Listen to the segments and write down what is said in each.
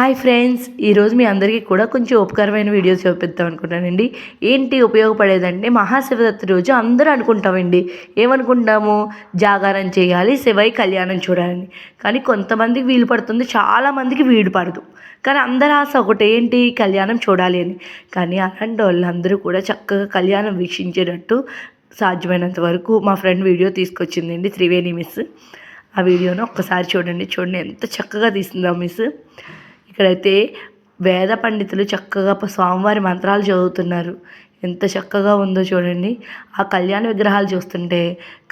Hi friends, ఈరోజు మీ అందరికీ కూడా కొంచెం ఉపకారమైన వీడియో చూపిద్దాం అనుకుంటానండి. ఏంటి ఉపయోగపడేదంటే మహాశివరాత్రి రోజు అందరూ అనుకుంటామండి. ఏమనుకుంటాము? జాగారం చేయాలి, శివయ్య కళ్యాణం చూడాలని. కానీ కొంతమందికి వీలు పడుతుంది, చాలామందికి వీలు పడదు. కానీ అందరి ఆశ ఒకటి, ఏంటి? కళ్యాణం చూడాలి అని. కానీ అలాంటి వాళ్ళందరూ కూడా చక్కగా కళ్యాణం వీక్షించేటట్టు సాధ్యమైనంత వరకు మా ఫ్రెండ్ వీడియో తీసుకొచ్చిందండి, త్రివేణి మిస్. ఆ వీడియోను ఒక్కసారి చూడండి. ఎంత చక్కగా తీసిందో మిస్. ఇక్కడైతే వేద పండితులు చక్కగా స్వామివారి మంత్రాలు చదువుతున్నారు. ఎంత చక్కగా ఉందో చూడండి. ఆ కళ్యాణ విగ్రహాలు చూస్తుంటే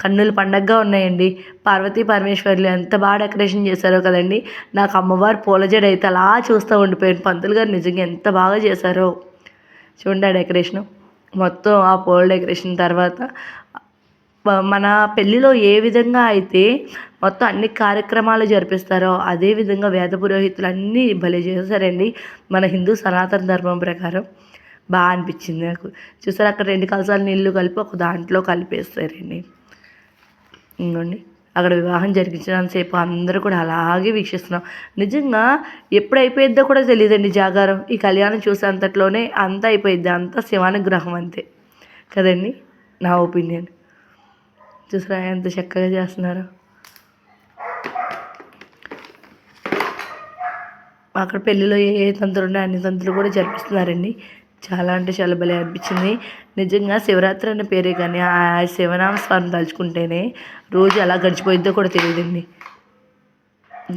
కన్నుల పండగగా ఉన్నాయండి. పార్వతీ పరమేశ్వర్లు ఎంత బాగా డెకరేషన్ చేశారో కదండి. నాకు అమ్మవారి పూల జడ అయితే అలా చూస్తూ ఉండిపోయాను. పంతులు గారు నిజంగా ఎంత బాగా చేశారో చూడండి. ఆ డెకరేషను మొత్తం, ఆ పూల డెకరేషన్ తర్వాత మన పెళ్ళిలో ఏ విధంగా అయితే మొత్తం అన్ని కార్యక్రమాలు జరిపిస్తారో అదే విధంగా వేద పురోహితులు అన్నీ భలే చేశారండి. మన హిందూ సనాతన ధర్మం ప్రకారం బాగా అనిపించింది నాకు. చూసారు, అక్కడ 2 కలసాలు నీళ్ళు కలిపి ఒక దాంట్లో కలిపేస్తారండి. ఇంకోండి, అక్కడ వివాహం జరిగించినంతసేపు అందరూ కూడా అలాగే వీక్షిస్తున్నాం. నిజంగా ఎప్పుడు అయిపోయిద్దో కూడా తెలియదండి జాగారం. ఈ కళ్యాణం చూసే అంతట్లోనే అంతా అయిపోయిద్ది. అంతా శివానుగ్రహం అంతే కదండి, నా ఒపీనియన్. చూసారా ఎంత చక్కగా చేస్తున్నారు. అక్కడ పెళ్ళిలో ఏ తంతులు ఉన్నాయో అన్ని తంతులు కూడా జరిపిస్తున్నారండి. చాలా అంటే చాలా భలే అనిపించింది. నిజంగా శివరాత్రి అనే పేరే కానీ ఆ శివనామ స్వామి తలుచుకుంటేనే రోజు ఎలా గడిచిపోయిద్దో కూడా తెలియదండి.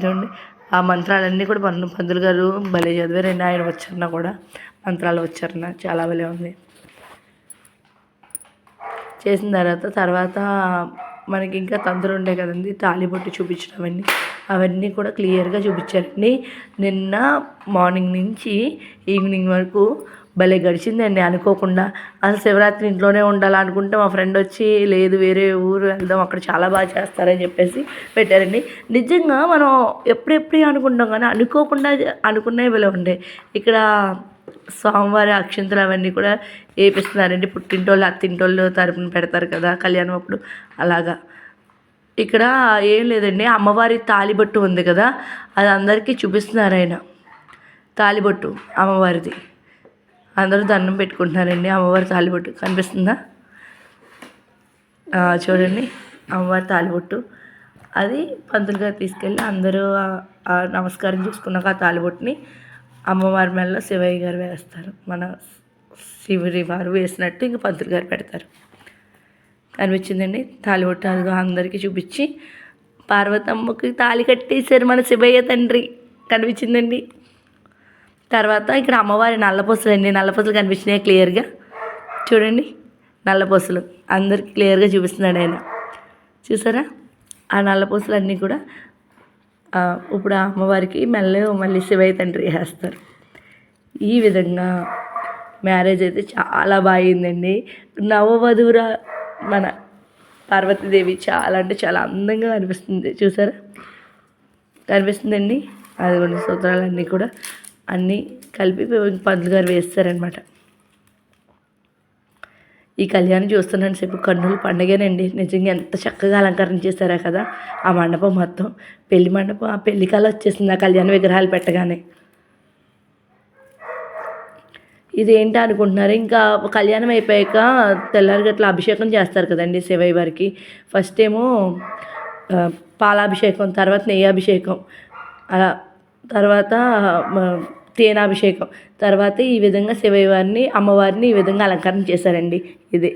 చూడండి, ఆ మంత్రాలన్నీ కూడా పంతులు గారు భలే చదివారండి. ఆయన వచ్చారన్నా కూడా మంత్రాలు వచ్చారన్నా చాలా భలే ఉంది. చేసిన తర్వాత మనకి ఇంకా తంతులు ఉంటాయి కదండి, తాళిబొట్టు చూపించడం అవన్నీ కూడా క్లియర్గా చూపించారండి. నిన్న మార్నింగ్ నుంచి ఈవినింగ్ వరకు భలే గడిచిందండి అనుకోకుండా. అసలు శివరాత్రి ఇంట్లోనే ఉండాలనుకుంటే మా ఫ్రెండ్ వచ్చి, లేదు వేరే ఊరు వెళ్దాం, అక్కడ చాలా బాగా చేస్తారని చెప్పేసి పెట్టారండి. నిజంగా మనం ఎప్పుడెప్పుడు అనుకుంటాం కానీ అనుకోకుండా అనుకున్నవి భలే ఉండే. ఇక్కడ స్వామివారి అక్షంతలు అవన్నీ కూడా వేపిస్తున్నారండి. పుట్టింటోళ్ళు అత్తింటోళ్ళు తరపున పెడతారు కదా కళ్యాణం అప్పుడు, అలాగా. ఇక్కడ ఏం లేదండి, అమ్మవారి తాళిబొట్టు ఉంది కదా, అది అందరికీ చూపిస్తున్నారు. ఆయన తాళిబొట్టు అమ్మవారిది అందరూ దండం పెట్టుకుంటున్నారండి. అమ్మవారి తాళిబొట్టు కనిపిస్తుందా? చూడండి, అమ్మవారి తాళిబొట్టు అది పంతులు గారు తీసుకెళ్ళి అందరూ నమస్కారం చేసుకున్నాక ఆ తాళిబొట్టుని అమ్మవారి మెడలో శివయ్య గారు వేస్తారు. మన శివుడి వారు వేసినట్టు ఇంక పంతులు గారు పెడతారు. కనిపించిందండి తాళిబొట్టు. అదిగో అందరికీ చూపించి పార్వతమ్మకి తాళి కట్టేశారు మన శివయ్య తండ్రి. కనిపించిందండి. తర్వాత ఇక్కడ అమ్మవారి నల్లపూసలు అండి. నల్లపూసలు కనిపించినాయి క్లియర్గా. చూడండి, నల్లపూసలు అందరికి క్లియర్గా చూపిస్తున్నాడు ఆయన. చూసారా, ఆ నల్లపూసలు అన్నీ కూడా ఇప్పుడు ఆ అమ్మవారికి మళ్ళీ శివయ్య తండ్రి వేస్తారు. ఈ విధంగా మ్యారేజ్ అయితే చాలా బాగుందండి. నవవధువుర మన పార్వతీదేవి చాలా అంటే చాలా అందంగా కనిపిస్తుంది. చూసారా, కనిపిస్తుందండి. అది కొన్ని సూత్రాలన్నీ కూడా అన్నీ కలిపి పంతులు గారు వేస్తారనమాట. ఈ కళ్యాణం చూస్తున్నాను సేపు కన్నుల పండుగేనండి. నిజంగా ఎంత చక్కగా అలంకరణ చేశారా కదా ఆ మండపం మొత్తం. పెళ్లి మండపం, ఆ పెళ్లి కాలం వచ్చేసింది ఆ కళ్యాణ విగ్రహాలు పెట్టగానే. ఇదేంటి అనుకుంటున్నారు, ఇంకా కళ్యాణం అయిపోయాక తెల్లారి గట్ల అభిషేకం చేస్తారు కదండి శివయ్య వారికి. ఫస్ట్ ఏమో పాలాభిషేకం, తర్వాత నెయ్యాభిషేకం, అలా తర్వాత తేనాభిషేకం, తర్వాత ఈ విధంగా శివయ్య వారిని అమ్మవారిని ఈ విధంగా అలంకరణ చేశారండి. ఇదే